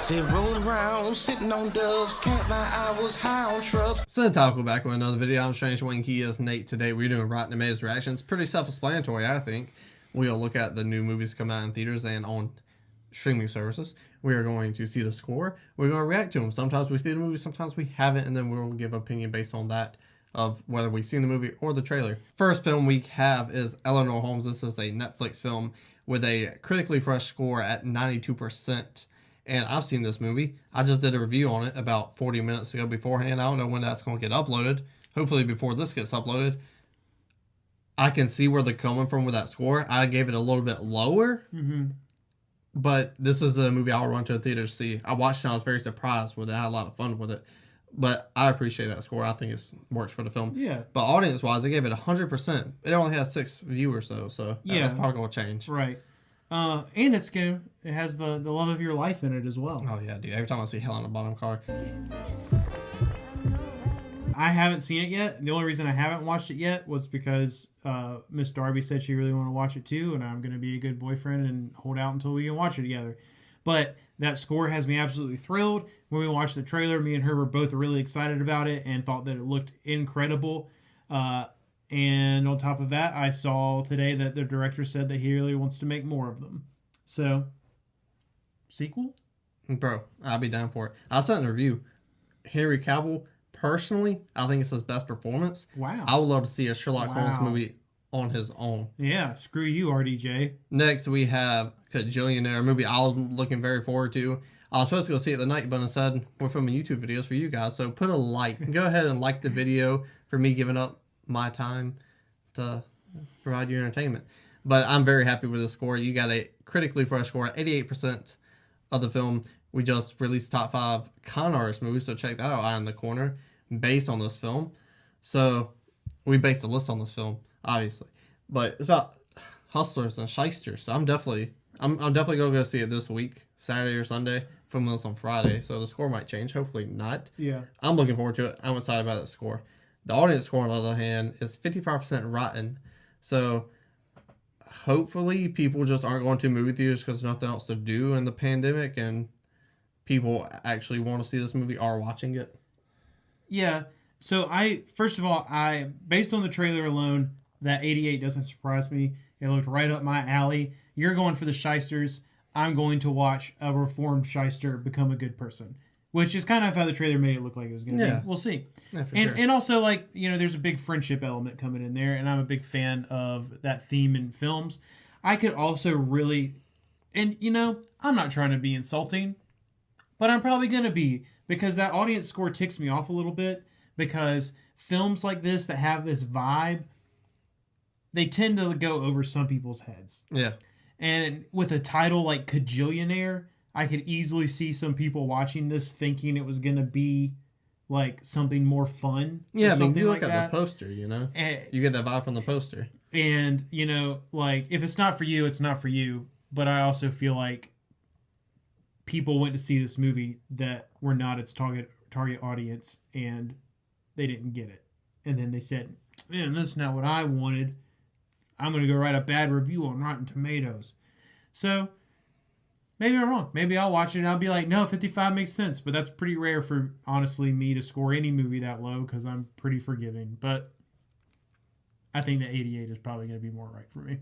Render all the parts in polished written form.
Say rolling around, sitting on doves, can't lie, I was high on shrubs. Syntax back with another video. I'm Strange Wing. He is Nate. Today we're doing Rotten Tomatoes reactions. Pretty self-explanatory, I think. We'll look at the new movies coming out in theaters and on streaming services. We are going to see the score. We're going to react to them. Sometimes we see the movie, sometimes we haven't, and then we'll give opinion based on that of whether we've seen the movie or the trailer. First film we have is Enola Holmes. This is a Netflix film with a critically fresh score at 92%. And I've seen this movie. I just did a review on it about 40 minutes ago beforehand. I don't know when that's going to get uploaded. Hopefully before this gets uploaded. I can see where they're coming from with that score. I gave it a little bit lower. But this is a movie I'll run to a theater to see. I watched it and I was very surprised with it. I had a lot of fun with it. But I appreciate that score. I think it works for the film. Yeah. But audience-wise, I gave it 100%. It only has 6 viewers, though. So that's probably going to change. Right. And it's good. It has the love of your life in it as well. Oh, yeah, dude. Every time I see Hell on the bottom card. I haven't seen it yet. The only reason I haven't watched it yet was because Miss Darby said she really wanted to watch it too, and I'm going to be a good boyfriend and hold out until we can watch it together. But that score has me absolutely thrilled. When we watched the trailer, me and her were both really excited about it and thought that it looked incredible. And on top of that, I saw today that the director said that he really wants to make more of them. So, sequel? Bro, I'll be down for it. I said in the review, Henry Cavill, personally, I think it's his best performance. Wow. I would love to see a Sherlock Holmes movie on his own. Yeah, screw you, RDJ. Next, we have Cajillionaire, a movie I was looking very forward to. I was supposed to go see it tonight, but instead, we're filming YouTube videos for you guys. So put a like. Go ahead and like the video for me giving up my time to provide you entertainment. But I'm very happy with the score. You got a critically fresh score at 88% of the film. We just released top 5 con artist movies, so check that out, Eye in the Corner, based on this film. So we based a list on this film, obviously, but it's about hustlers and shysters. So I'm definitely gonna go see it this week, Saturday or Sunday. Filming this on Friday, so the score might change. Hopefully not. Yeah, I'm looking forward to it. I'm excited about that score. The audience score, on the other hand, is 55% rotten. So hopefully people just aren't going to movie theaters because there's nothing else to do in the pandemic, and people actually want to see this movie are watching it. Yeah. So first of all, based on the trailer alone, that 88 doesn't surprise me. It looked right up my alley. You're going for the shysters. I'm going to watch a reformed shyster become a good person, which is kind of how the trailer made it look like it was going to be. We'll see. Yeah, and also, like, you know, there's a big friendship element coming in there, and I'm a big fan of that theme in films. I could also really, and, you know, I'm not trying to be insulting, but I'm probably going to be, because that audience score ticks me off a little bit, because films like this that have this vibe, they tend to go over some people's heads. Yeah. And with a title like Cajillionaire, I could easily see some people watching this thinking it was going to be like something more fun. Yeah, I mean, you look at the poster, you know? And, you get that vibe from the poster. And, you know, like, if it's not for you, it's not for you. But I also feel like people went to see this movie that were not its target audience, and they didn't get it. And then they said, man, that's not what I wanted. I'm going to go write a bad review on Rotten Tomatoes. So, maybe I'm wrong. Maybe I'll watch it and I'll be like, no, 55 makes sense. But that's pretty rare for, honestly, me to score any movie that low because I'm pretty forgiving. But I think that 88 is probably going to be more right for me.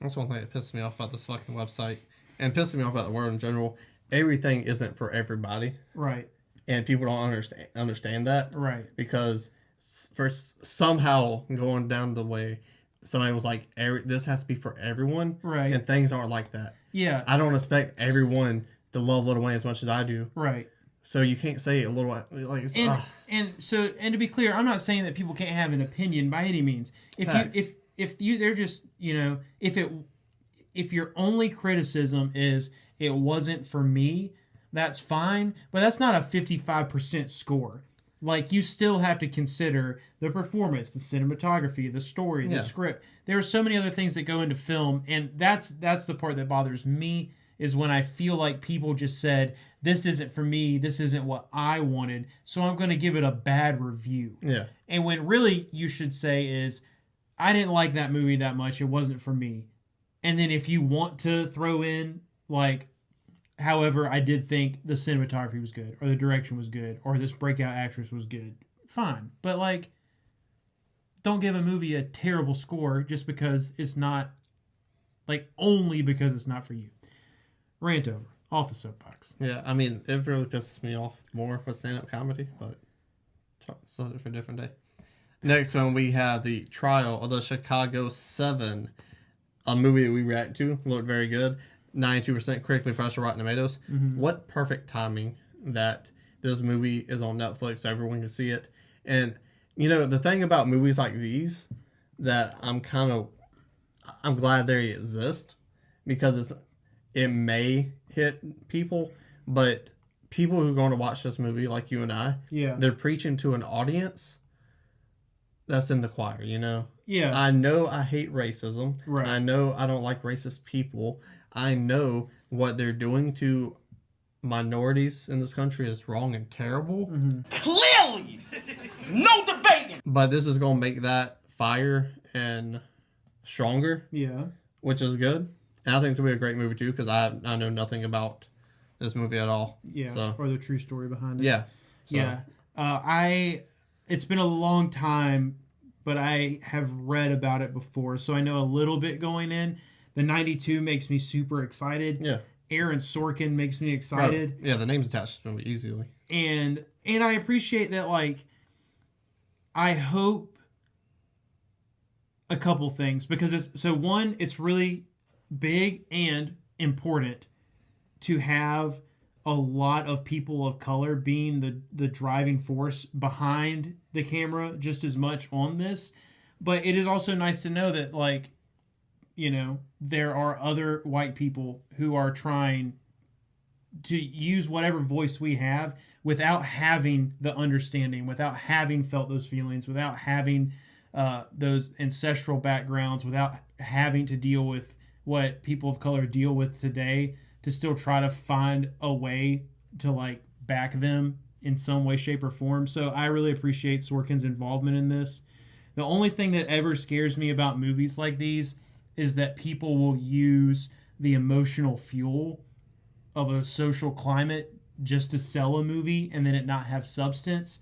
That's one thing that pisses me off about this fucking website. And pisses me off about the world in general. Everything isn't for everybody. Right. And people don't understand that. Right. Because somehow going down the way, somebody was like, this has to be for everyone. Right. And things aren't like that. Yeah. I don't expect everyone to love Lil Wayne as much as I do. Right. So you can't say a little like it's and to be clear, I'm not saying that people can't have an opinion by any means. If they're just, you know, if your only criticism is it wasn't for me, that's fine, but that's not a 55% score. Like, you still have to consider the performance, the cinematography, the story, the script. There are so many other things that go into film, and that's the part that bothers me, is when I feel like people just said, this isn't for me, this isn't what I wanted, so I'm going to give it a bad review. Yeah. And when really you should say is, I didn't like that movie that much, it wasn't for me. And then if you want to throw in, like, However, I did think the cinematography was good, or the direction was good, or this breakout actress was good. Fine. But, like, don't give a movie a terrible score just because it's not, like, only because it's not for you. Rant over. Off the soapbox. Yeah, I mean, it really pisses me off more with stand-up comedy, but subject for a different day. Next one, we have The Trial of the Chicago 7, a movie that we react to. Looked very good. 92% critically fresh on Rotten Tomatoes. Mm-hmm. What perfect timing that this movie is on Netflix so everyone can see it. And, you know, the thing about movies like these that I'm glad they exist, because it may hit people, but people who are going to watch this movie, like you and I, they're preaching to an audience that's in the choir, you know? Yeah. I know I hate racism. Right. I know I don't like racist people. I know what they're doing to minorities in this country is wrong and terrible. Mm-hmm. Clearly! No debating! But this is going to make that fire and stronger. Yeah. Which is good. And I think it's going to be a great movie, too, because I know nothing about this movie at all. Yeah, so. Or the true story behind it. Yeah. So. Yeah. It's been a long time, but I have read about it before, so I know a little bit going in. The 92 makes me super excited. Yeah. Aaron Sorkin makes me excited. Yeah, the name's attached to the movie easily. And I appreciate that, like, I hope a couple things, because it's really big and important to have a lot of people of color being the driving force behind the camera just as much on this. But it is also nice to know that, like, you know, there are other white people who are trying to use whatever voice we have without having the understanding, without having felt those feelings, without having those ancestral backgrounds, without having to deal with what people of color deal with today, to still try to find a way to, like, back them in some way, shape, or form. So I really appreciate Sorkin's involvement in this. The only thing that ever scares me about movies like these is that people will use the emotional fuel of a social climate just to sell a movie and then it not have substance.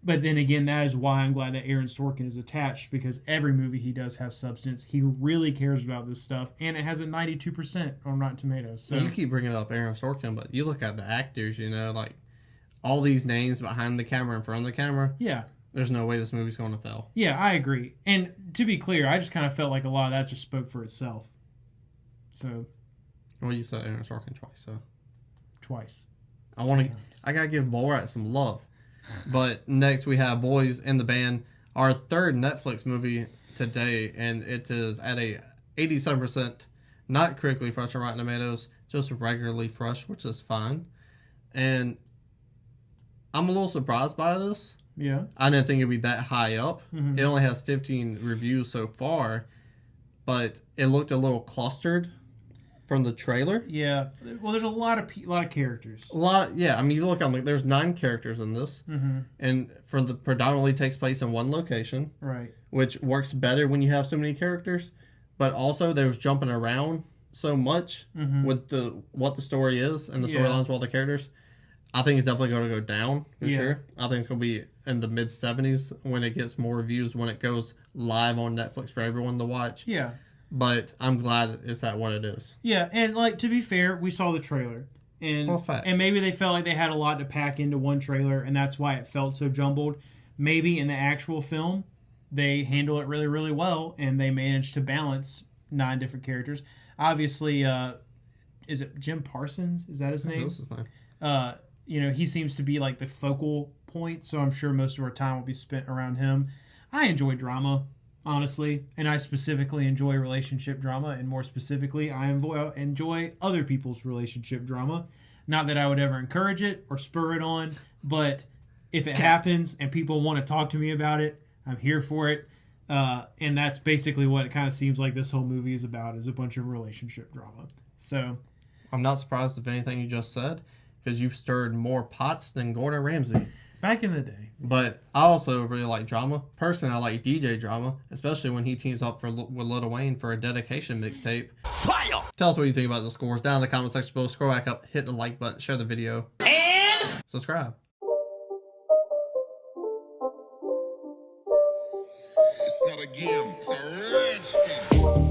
But then again, that is why I'm glad that Aaron Sorkin is attached, because every movie he does have substance. He really cares about this stuff, and it has a 92% on Rotten Tomatoes. So you keep bringing up Aaron Sorkin, but you look at the actors, you know, like all these names behind the camera, in front of the camera. Yeah. There's no way this movie's going to fail. Yeah, I agree. And to be clear, I just kind of felt like a lot of that just spoke for itself. So. Well, you said Aaron Sorkin twice, so. Twice. I gotta give Borat some love. But next we have Boys in the Band, our third Netflix movie today, and it is at a 87%, not critically fresh on Rotten Tomatoes, just regularly fresh, which is fine. And I'm a little surprised by this. Yeah. I didn't think it'd be that high up. Mm-hmm. It only has 15 reviews so far, but it looked a little clustered from the trailer. Yeah. Well, there's a lot of characters. Yeah. I mean, you look on, there's 9 characters in this, and predominantly takes place in one location, right? Which works better when you have so many characters. But also, there's jumping around so much with what the story is and the storylines with all the characters. I think it's definitely going to go down for sure. I think it's going to be in the mid 70s when it gets more reviews, when it goes live on Netflix for everyone to watch. Yeah. But I'm glad it's at what it is. Yeah, and, like, to be fair, we saw the trailer. And maybe they felt like they had a lot to pack into one trailer, and that's why it felt so jumbled. Maybe in the actual film, they handle it really, really well, and they managed to balance 9 different characters. Obviously, is it Jim Parsons? Is that his name? That's his name. You know, he seems to be, like, the focal point, so I'm sure most of our time will be spent around him. I enjoy drama, honestly, and I specifically enjoy relationship drama, and more specifically, I enjoy other people's relationship drama. Not that I would ever encourage it or spur it on, but if it happens and people want to talk to me about it, I'm here for it. And that's basically what it kind of seems like this whole movie is about, is a bunch of relationship drama. So I'm not surprised if anything you just said, because you've stirred more pots than Gordon Ramsay. Back in the day. But I also really like drama. Personally, I like DJ drama, especially when he teams up with Lil Wayne for a dedication mixtape. Fire! Tell us what you think about the scores down in the comment section below. Scroll back up, hit the like button, share the video, And subscribe. It's not a game, it's a rich thing.